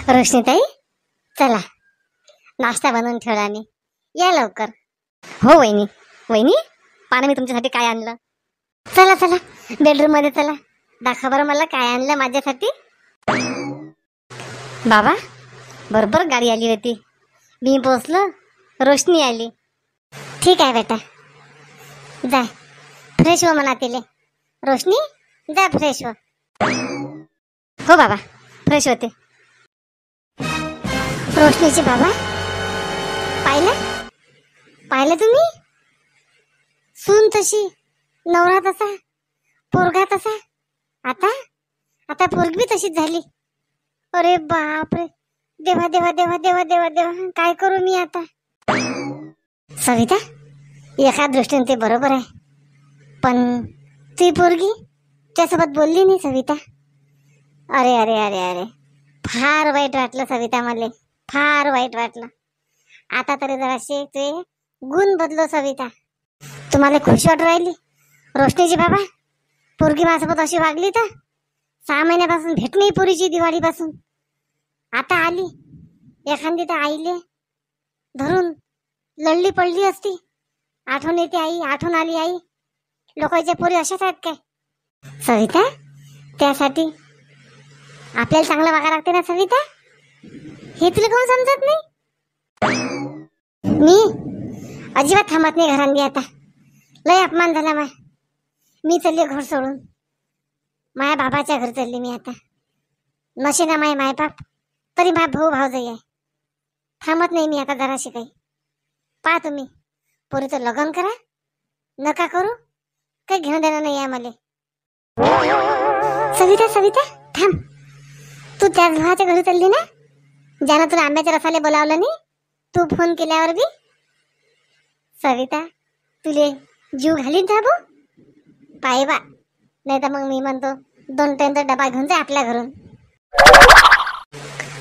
रोशनीताई, चला नाश्ता बनवून ठेवला मी, या लवकर. हो वहिनी. वहिनी, पाहा मी तुमच्यासाठी काय आणलं. चला चला बेडरूम मध्ये चला, दाखवा बरं मला काय आणलं माझ्यासाठी. बाबा, बरोबर गाडी आली होती, मी पोचलो, रोशनी आली. ठीक आहे बेटा, जा फ्रेश हो म्हणा तिले. रोशनी, जा फ्रेश हो. हो बाबा, फ्रेश होते. रोशनीचे बाबा, पाहिलं तुम्ही? सून तशी, नवरा तसा, पोरगा तसा. आता पोरगी तशीच झाली. अरे बापरे, देवा देवा देवा देवा देवा देवा, काय करू मी आता. सविता, एका दृष्टीने ते बरोबर आहे, पण ती पोरगी त्यासोबत बोलली नाही सविता. अरे अरे अरे अरे, फार वाईट वाटलं सविता, मला फार वाईट वाटलं. आता तरी जराशे ते गुण बदलो सविता. तुम्हाला खुशी वाटू राहिली रोशनीची बाबा? पोरगी माझ्यासोबत अशी वागली तर 6 महिन्यापासून भेट नाही पोरीची, दिवाळीपासून. आता आली, एखादी तर आईले धरून लढली पडली असती. आठवण येते आई, आठवण आली आई. लोकांच्या पोरी अशाच आहेत काय सविता? त्यासाठी आपल्याला चांगलं वागा लागते ना सविता, हे तुला कोण समजत नाही. मी अजिबात थांबत नाही घरांनी. आता लय अपमान झाला मी चालली घर सोडून, माया बाबाच्या घर चालली मी आता. नशे ना माय बाप, तरी माझा भाऊ भाऊजाई आहे. थांबत नाही मी आता जराशी काही. पहा तुम्ही, पोरीचं लग्न करा नका करू, काही घेणं देणं नाही आहे मला. सविता थांब, तू त्याच भावाच्या घरी चालली ना ज्यानं तुला आंब्याच्या रसाले बोलावलं नाही, तू फोन केल्यावर बी. सविता, तुले जीव घालीन था भाऊ, पाय बा, नाही तर मग मी म्हणतो 2 टाइमचा डबा घेऊन जा आपल्या घरून.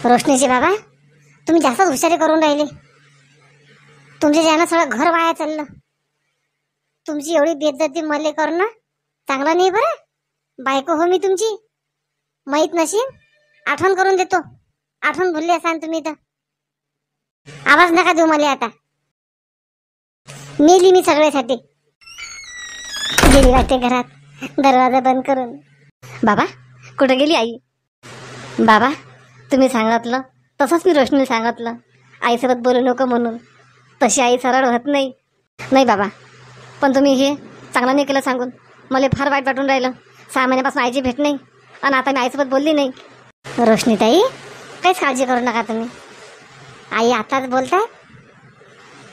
रोशनीचे बाबा, तुम्ही जास्त हुशारी करून राहिले. तुमच्या ज्यानं सगळं घर वाया चाललं. तुमची एवढी बेइज्जती मले करणं चांगलं नाही बरं. बायको हो मी तुमची, माहीत नशीन. आठवण करून देतो, आठवण भुलली असाल तुम्ही तर. आवाज नका देऊ मला आता. मेली मी सगळ्यासाठी. गेली वाटते घरात, दरवाजा बंद करून. बाबा, कुठे गेली आई? बाबा, तुम्ही सांगितलं तसंच मी रोशनीला सांगितलं, आईसोबत बोलू नको म्हणून. तशी आई सरळ होत नाही. नाही बाबा, पण तुम्ही हे चांगलं नाही केलं सांगून. मला फार वाईट वाटून राहिलं. 6 महिन्यापासून आईची भेट नाही, आणि आता मी आईसोबत बोलली नाही. रोशनीताई, काहीच काळजी करू नका तुम्ही. आई आताच बोलतात,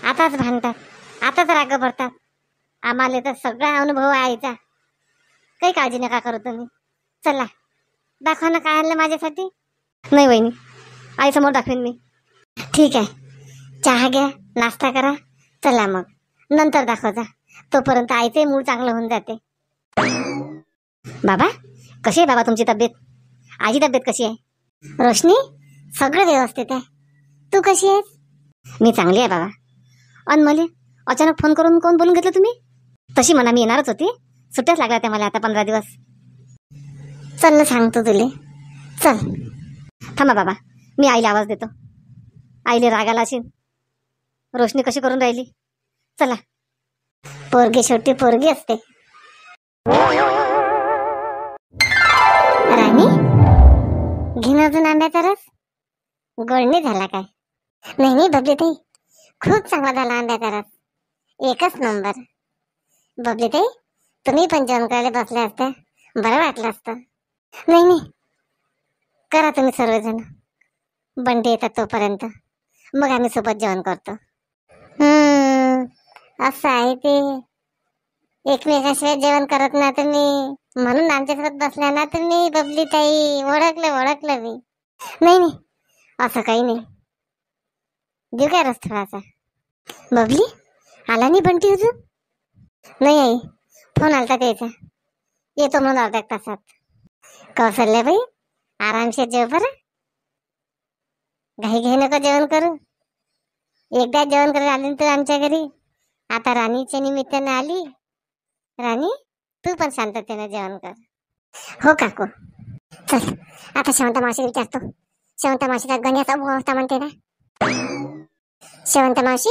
आताच भांडतात, आताच राग भरतात. आम्हाला तर सगळा अनुभव आहे आईचा. काही काळजी नका करू तुम्ही. चला दाखवा ना काय आणलं माझ्यासाठी. नाही वहिनी, आईसमोर दाखवेन मी. ठीक आहे, चहा घ्या, नाश्ता करा, चला मग नंतर दाखवता. तोपर्यंत आईचे मूड चांगलं होऊन जाते. बाबा, कशी आहे बाबा तुमची तब्येत? आजी तब्येत कशी आहे? रोशनी, सगळं व्यवस्थित आहे. तू कशी आहेस? मी चांगली आहे बाबा. अन मला अचानक फोन करून कोण बोलून घेतलं तुम्ही? तशी म्हणा मी येणारच होती, सुट्ट्याच लागल्या त्या मला आता 15 दिवस. चल ना सांगतो तुले, चल. थांबा बाबा, मी आईला आवाज देतो. आईले रागाला असेल, रोशनी कशी करून राहिली. चला, पोरगी शेवटी पोरगी असते. राणी, घेणं अजून आंब्याचा रस? गोड नाही झाला काय? नाही बबलीताई, खूप चांगला झाला आंब्याचा रस, एकच नंबर. बबलीताई, तुम्ही पण जेवण करायला बसल्या असत्या, बरं वाटलं असतं. नाही, करा तुम्ही सर्वजण. बंडे येतात तोपर्यंत, मग आम्ही सोबत जेवण करतो. असं आहे ते. एकमेकाशिवाय जेवण करत ना तुम्ही, म्हणून आमच्यासोबत बसल्या ना तुम्ही. बबलीताई, ओळखलं मी. नाही, असं काही नाही. देऊ काय रस थोडासा? बबली, आला नाही बंटी अजून? नाही आई, फोन आलता त्याचा, येतो म्हणून अर्ध्या तासात. कौशल्याबाई, आरामशीर जेव बरं, घाई घाई नको जेवण करू. एकदा जेवण करायला आली तर आमच्या घरी. आता राणीच्या निमित्तानं आली. राणी, तू पण शांततेने जेवण कर. हो काकू. चल, आता शांत मावशी विचारतो शेवंत मावशीचा गण्याचा भाऊ होता म्हणते ना. शेवंत मावशी,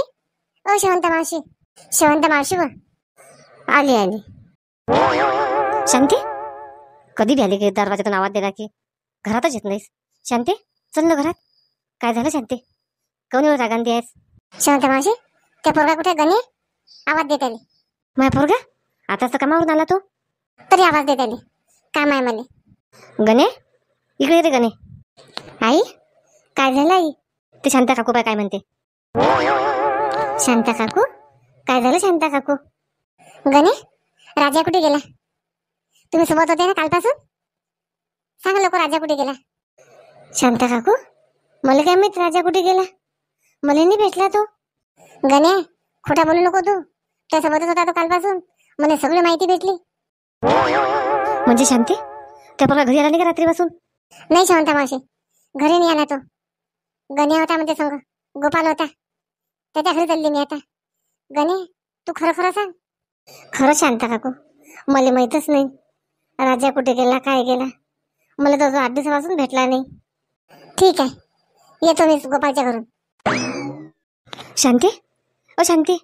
ओ शेवंत मावशी, शेवंत मावशी व आली आली. शांती, कधी बी आली की दरवाजातून आवाज दिला की घरातच येत नाहीस. शांती, चल ना घरात. काय झालं शांती? कोणी रागांती आहेस? शेवंत मावशी, त्या पोरगा कुठे? गणे आवाज देत आली. माझ्या पोरगा आताच तर कामावरून आला तो, तरी आवाज देत आली. काम आहे मला. गणे, इकडे रे गणे. आई, काय झालं आई? ते शांता काकू बाय काय म्हणते? शांता काकू? काय झालं शांता काकू? गणे, राजा कुठे गेला? तुम्ही सोबत होते ना कालपासून? सांगा लोक, राजा कुठे गेला? शांता काकू, मला काय माहित राजा कुठे गेला? मला नाही भेटला तो. गणे, खोटा बोलू नको तू. त्यासोबतच होता तो कालपासून. मला सगळी माहिती भेटली. म्हणजे शांती, त्या पोरगा घरी आला नाही का रात्रीपासून? नाही शांता मावशी, घरी नाही आला तो. गण्या होता म्हणजे संग, गोपाल होता, त्याच्या घरी चालली मी आता. गणे, तू खरं खरं सांग. खरं शांता काकू, मला माहीतच नाही राजा कुठे गेला, काय गेला. मला तो 8 दिवसापासून भेटला नाही. ठीक आहे, येतो मी गोपालच्या घरून. शांती, ओ शांती,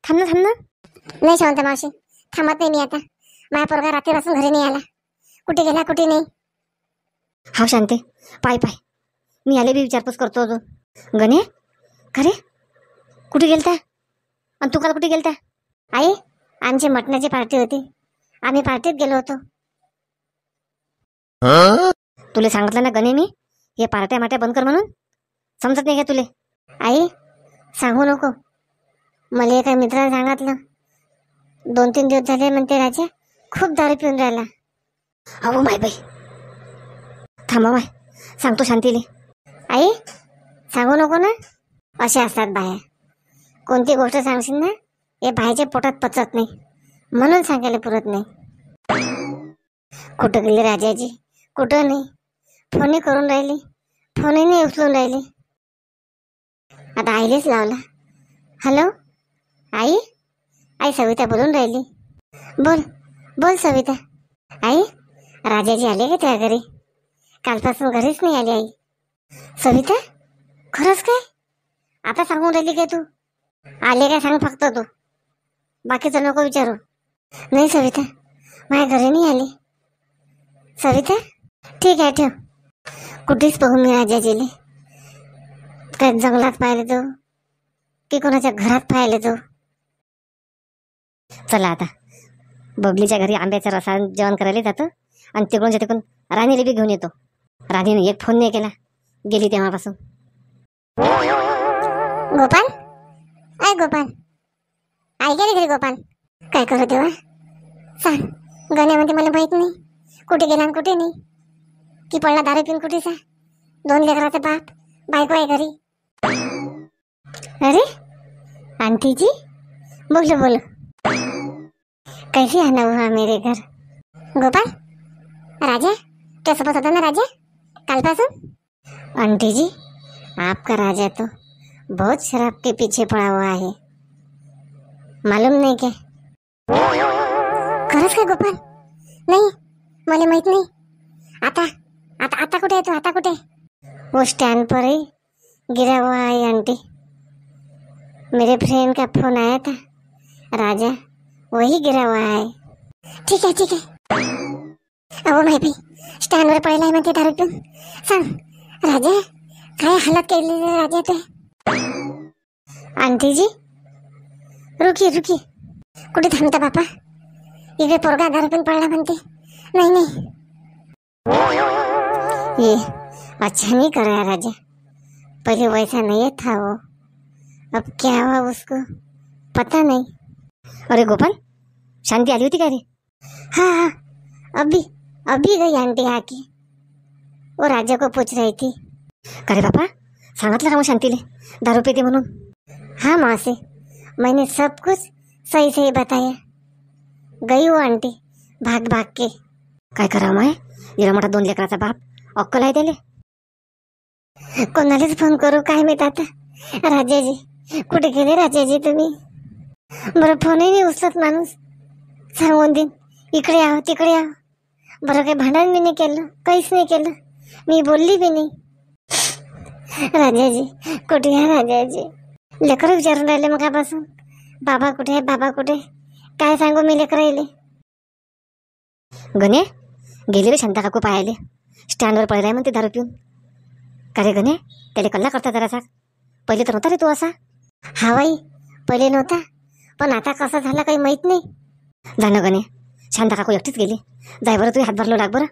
थांब ना थांब ना. नाही शांता मावशी, थांबत नाही मी आता. माझा पोरगा रात्रीपासून घरी नाही आला. कुठे गेला कुठे नाही. हा शांती, पाय पाय, मी आले बी विचारपूस करतो अजून. गणे, खरे कुठे गेलता? आणि तू काल कुठे गेलता? आई, आमची मटणाची पार्टी होती, आम्ही पार्टीत गेलो होतो. तुला सांगितलं ना गणे मी, हे पार्ट्या माट्या बंद कर म्हणून. समजत नाही का तुले? आई, सांगू नको. मला एका मित्राने सांगितलं, 2-3 दिवस झाले म्हणते राजा खूप दारू पिऊन राहिला. अहो माय बाई, थांबा माय, सांगतो शांतीले. आई, सांगू नको ना. असे असतात बाया, कोणती गोष्ट सांगशील ना हे बाहेरच्या पोटात पचत नाही, म्हणून सांगायला पुरत नाही. कुठं गेली राजाजी? कुठं नाही. फोनही करून राहिली, फोनही नाही उचलून राहिली. आता आईलेच लावला. हॅलो आई, आई सविता बोलून राहिली. बोल बोल सविता. आई, राजाजी आले का त्या घरी? कालपासून घरीच नाही आली आई. सविता, खरंच काय? आता सांगून राहिली काय तू? आले काय सांग फक्त तू, बाकीचं नको विचारू. नाही सविता, माझ्या घरी नाही आली. सविता, ठीक आहे ठेव. कुठेच पाहू मी राजाजीले? काय जंगलात पाहिले तो की कोणाच्या घरात पाहिले तो? चला आता बबलीच्या घरी आंब्याच्या रसा जेवण करायला जातो आणि तिकडून राणीला बी घेऊन येतो. राणीने एक फोन नाही केला गेली तेव्हापासून. गोपाल, आय गोपाल, आई गेली घरी. गोपाल, काय करू तेव्हा सांग. गण्यामध्ये मला माहित नाही कुठे गेला आणि कुठे नाही. की पडला दारू पिऊन कुठेचा? 2 लेकराचा बाप, बायको आहे घरी. अरे आंटी जी, बोलो बोलो, कैसी आना हुआ मेरे घर? गोपाल, राजा त्यासोबत होता ना राजा कालपासून? आंटी जी, आपका राजा तो बहुत शराब के पीछे पड़ा हुआ है, मालूम नहीं क्या? खरंच काय गोपाल? नाही, मला माहित नाही. आता आता आता कुठे आहे तू? आता कुठे? वो स्टैंड पर ही गिरा हुआ है आंटी. मेरे फ्रेंड का फोन आया था, राजा वही गिरा हुआ है. ठीक है ठीक है. अहो माहिती, स्टँडवर पडलाय म्हणते दारू पिऊन. सांग राजा, काय हालत केली राजा ते? आंटी जी, रुकी रुकी, कुठे थांबता बापा? इकडे पोरगा दारू पिऊन पडला म्हणते. नहीं नहीं, ये अच्छा नहीं कर रहा राजा, पहले वैसा नहीं था वो, अब क्या हुआ उसको पता नहीं. अरे गोपाल, शांती आली होती का रे? हाँ हाँ, अभी गई आंटी आके, वो राजा को पूछ रही थी. अरे बापा, सांगितलं ना मग शांतीले दारू पिते म्हणून? हाँ मौसी, मैंने सब कुछ सही सही बताया. गई वो आंटी भाग भाग के. काय करा माय, एवढा मोठा 2 लेकराचा बाप, अक्कल आहे त्याले? कोणालाच फोन करू काय माहित आता. राजाजी कुठे गेले? राजाजी तुम्ही? बरं फोनही नाही उचलत माणूस. सांगून देईन इकडे आहो तिकडे आहो. बरं काही भांडण बी नाही केलं, काहीच नाही केलं, मी बोलली बी नाही. राजाजी कुठे आहे राजाजी? लेकरं विचारून राहिले मगापासून, बाबा कुठे आहे, बाबा कुठे? काय सांगू मी लेकर राहिले. गणे गेले रे शांता काकू पाहायले. स्टँडवर पडलाय म्हणते दारू पिऊन. का रे गणे, त्याला कल्ला करता जरासा. पहिले तर नव्हता रे तू असा. हा बाई, पहिले नव्हता, पण आता कसं झालं काही माहित नाही. जाणं गणे, शांता काकू एकटीच गेली. जाय बरं, तू हातभार लाव लाग बरं.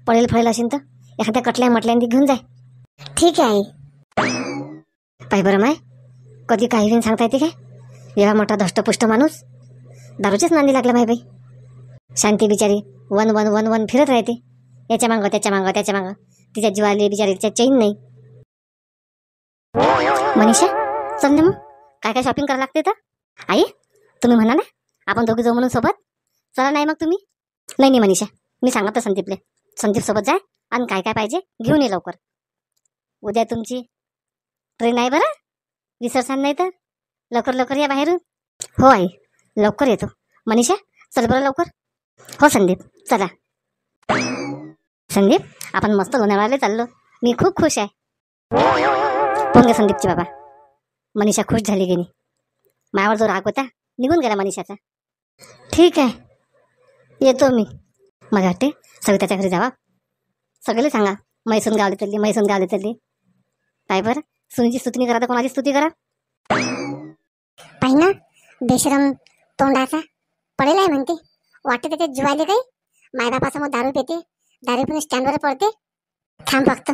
पडेल फळेल असेल तर एखाद्या कटल्या म्हटल्याने घेऊन जाय. ठीक आहे आई. पाय बरं माय, कधी काही बिन सांगता येते काय? एवढा मोठा धष्टपुष्ट माणूस दारूच्याच नांदी लागला माय बाई. शांती बिचारी वन वन वन वन फिरत राहते, याच्या मागं त्याच्या मागं त्याच्या मागं. तिच्या जीवाली बिचारी तिच्या चैन नाही. मनीषा चल ना मग, काय काय शॉपिंग करावं लागते तर. आई तुम्ही म्हणा ना, आपण दोघी जाऊ म्हणून सोबत. चला नाही मग तुम्ही. नाही नाही मनीषा, मी सांगतो संदीपले. संदीप सोबत जाय आणि काय काय पाहिजे घेऊन ये लवकर. उद्या तुमची ट्रेन आहे बरं, विसरसान नाही तर. लवकर लवकर या बाहेरून. हो आई, लवकर येतो. मनीषा चल बरं लवकर. हो संदीप चला. संदीप आपण मस्त लोणावळ्याला चाललो. मी खूप खुश आहे. कोण गे संदीपची बाबा? मनीषा खुश झाली गेली. मायावर जो राग होता निघून गेला मनीषाचा. ठीक आहे येतो मी. मला वाटते सविताच्या घरी जावा. सगळे सांगा मैसून गावली चालली, मैसून गावली चालली. काय बरं, सुनीची स्तुती करा तर कोणाची स्तुती करा? पाहिना बेशरम तोंडाचा पडेल आहे म्हणते. वाटते त्याच्या जीवाले काही. मायबापासमोर दारू पिते, दारू पिऊन स्टँडवर पडते. थांब फक्त,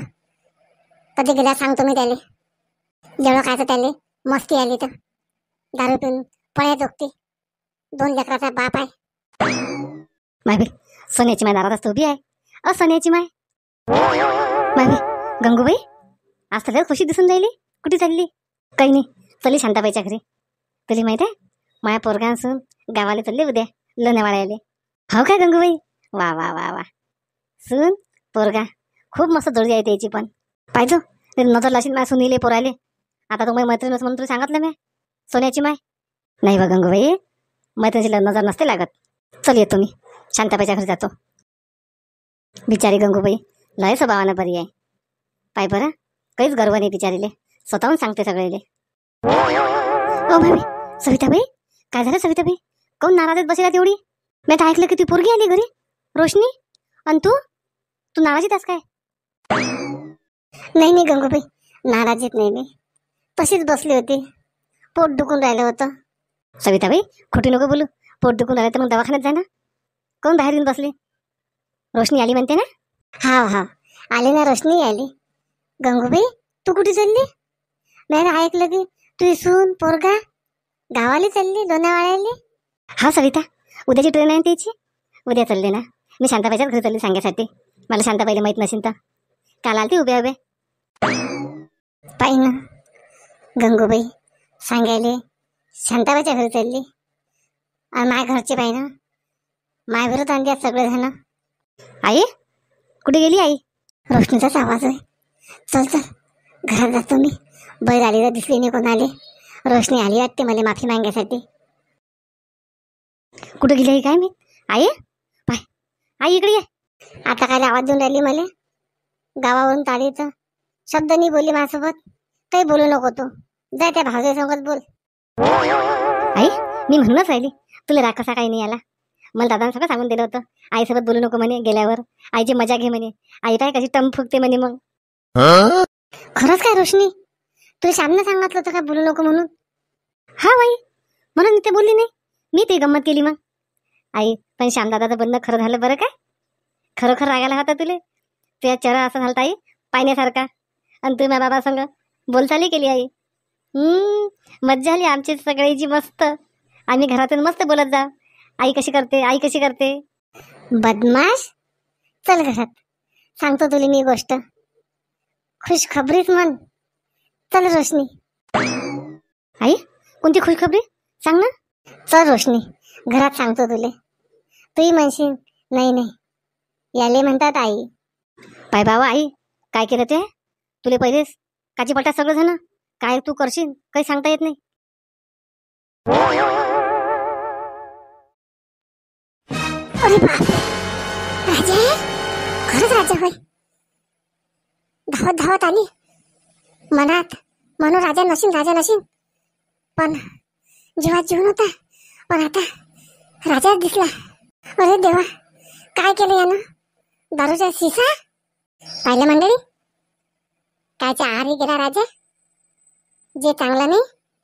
कधी गेला सांगतो मी त्याले. जेवढं काय तर त्याले मस्ती आली तर दारू पिऊन पळ्या जोगते. 2 लेकराचा बाप आहे. माय बाई, सोन्याची माय दारात उभी आहे. सोन्याची माय. माय बाई, गंगूबाई आज तर खुशी दिसून राहिली. कुठे चालली? काही नाही, चली शांताबाईच्या घरी. तुला माहित आहे माया पोरगा असून गावाला चालले उद्या लोणावळ्याले. हो काय गंगूबाई? वा वा वा वा. सून पोरगा खूप मस्त जोडी आहे त्याची. पण पाहिजो ते नजर लाशील माय सुनीले पोराले. आता तो मैत्रीणच म्हणून तुला सांगितलं मी, सोन्याची माय. नाही बा गंगूबाई, मैत्रिणीची नजर नसते लागत. चल येतो मी, शांताबाईच्या घरी जातो. बिचारी गंगूबाई लय स्वभावानं बरी आहे. पाय बरं, काहीच गर्व नाही बिचारीले. स्वतःहून सांगते सगळेले. ओ भाई सविताबाई, काय झालं सविताबाई? काऊन नाराजच बसेला तेवढी? मी तर ऐकलं की ती पोरगी आली घरी, रोशनी. आणि तू नाराजीत आहेस काय? नाही नाही गंगूबाई, नाराजीत नाही मी. तशीच बसली होती, पोट दुखून राहिलं होतं. सविताबाई खोटी नको बोलू. पोट दुखून राहिलं तर मग दवाखान्यात जा ना. काऊन बाहेर येऊन बसली? रोशनी आली म्हणते ना? हा हा आली ना, रोशनी आली. गंगूबाई तू कुठे चालली? मी ऐकलं की तू सून पोरगा गावाला चालली, लोणावळ्याला. हा सविता, उद्याची ट्रेन आहे त्याची. उद्या चालले ना. मी शांताबाईच्याच घरी चालली सांगायसाठी. मला शांताबाईला माहीत नसेल तर. काल आलती उभ्या उभ्या. पाहि ना गंगूबाई, सांगायले शांताबाईच्या घरी चालली. आणि माझ्या घरचे पाहि ना माझ्या विरोध आणली सगळेजण. आई कुठे गेली आई? रोशनीचाच आवाज आहे. चल चल घरात जातो मी. बैल आली तर दिसली नाही कोणाले. रोशनी आली वाटते मला माफी मागायसाठी. कुठे गेली आई काय मी? आई पाय, आई इकडे ये. आता काय आवाज देऊन राहिली मला? गावावरून ताडी तर शब्द नाही बोलली माझ्यासोबत. काही बोलू नको तू. जाय त्या भावजाईसोबत बोल. आई मी म्हणूनच राहिली तुला राग कसा काही नाही आला. मला दादानं सगळं सांगून दिलं होतं. आईसोबत बोलू नको म्हणे. गेल्यावर आईची मजा घे म्हणे. आई काय कशी टम फुगते म्हणे. मग खरंच काय रोशनी? तुला सामने सांगितलं होतं का बोलू नको म्हणून? हा बाई, म्हणून मी ते बोलली नाही. मी ते गंमत केली मग. आई पण श्यामदादाचं बोलणं खरं झालं बरं काय? खरोखर रागायला होता तुले. तुझ्या चेहरा असा झालता आई पाहण्यासारखा. आणि तू माझ्या बाबा संग बोलचाली केली आई. मज्जा आली आमची सगळ्याची मस्त. आम्ही घरातून मस्त बोलत जा. आई कशी करते, आई कशी करते. बदमाश, चल घरात. सांगतो तुला मी गोष्ट. खुश खबरीच म्हण. चल रोशनी. आई कोणती खुशखबरी सांग ना. चल रोशनी, घरात सांगतो तुले. तूही म्हणशील नाही नाही याले म्हणतात आई. पाय बाबा आई काय केलं ते? तुले पहिलेच काची पलटा सगळं झालं. काय तू करशील काही सांगता येत नाही. अरे बाप, राजा, खरंच राजा होय. धावत धावत आली. मनात म्हणून राजा नशीन पण जीवात जीव नव्हता. पण आता राजाच दिसला. अरे देवा, काय केलं यानं? दारूचा शिसा पाहिलं मंडळी, कायच्या आहारी गेला राजा. जे चांगलं नाही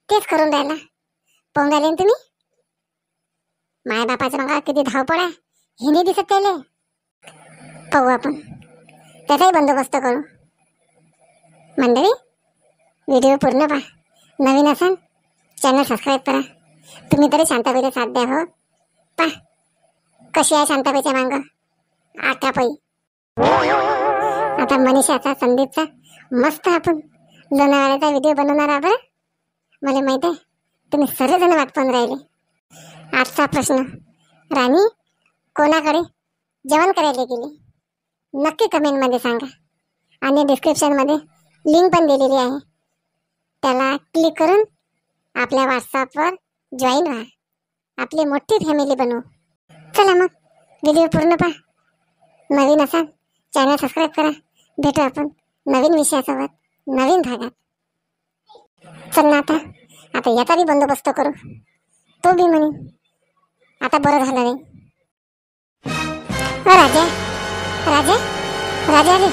तेच करून राहिला. पाहून राहिले ना तुम्ही? माय बापाचं मग किती धावपळ आहे हे नाही दिसत त्याले. पाहू आपण त्याचाही बंदोबस्त करू. मंडळी व्हिडिओ पूर्ण पहा. नवीन असाल चॅनल सबस्क्राईब करा. तुम्ही तरी शांताबाईला साथ द्या. हो पहा कशी आहे शांताबाईच्या मांग आटापई. आता मनीषाचा संदीपचा मस्त आपण लोणावळ्याचा व्हिडिओ बनवणार आहोत बरं. मला माहित आहे तुम्ही सर्वजण वाट पाहून राहिले. आजचा प्रश्न, राणी कोणाकडे जेवण करायला गेली? नक्की कमेंटमध्ये सांगा. आणि डिस्क्रिप्शनमध्ये लिंक पण दिलेली आहे, त्याला क्लिक करून आपल्या व्हॉट्सअपवर जॉईन व्हा. आपली मोठी फॅमिली बनवू. चला मग व्हिडिओ पूर्ण पहा. नवीन असाल चॅनल सबस्क्राईब करा. भेटू आपण नवीन विषयासोबत नवीन भागात. चल ना आता याचा बी बंदोबस्त करू. तो बी म्हणे आता बरं झालं नाही. राजा राजा राजा रे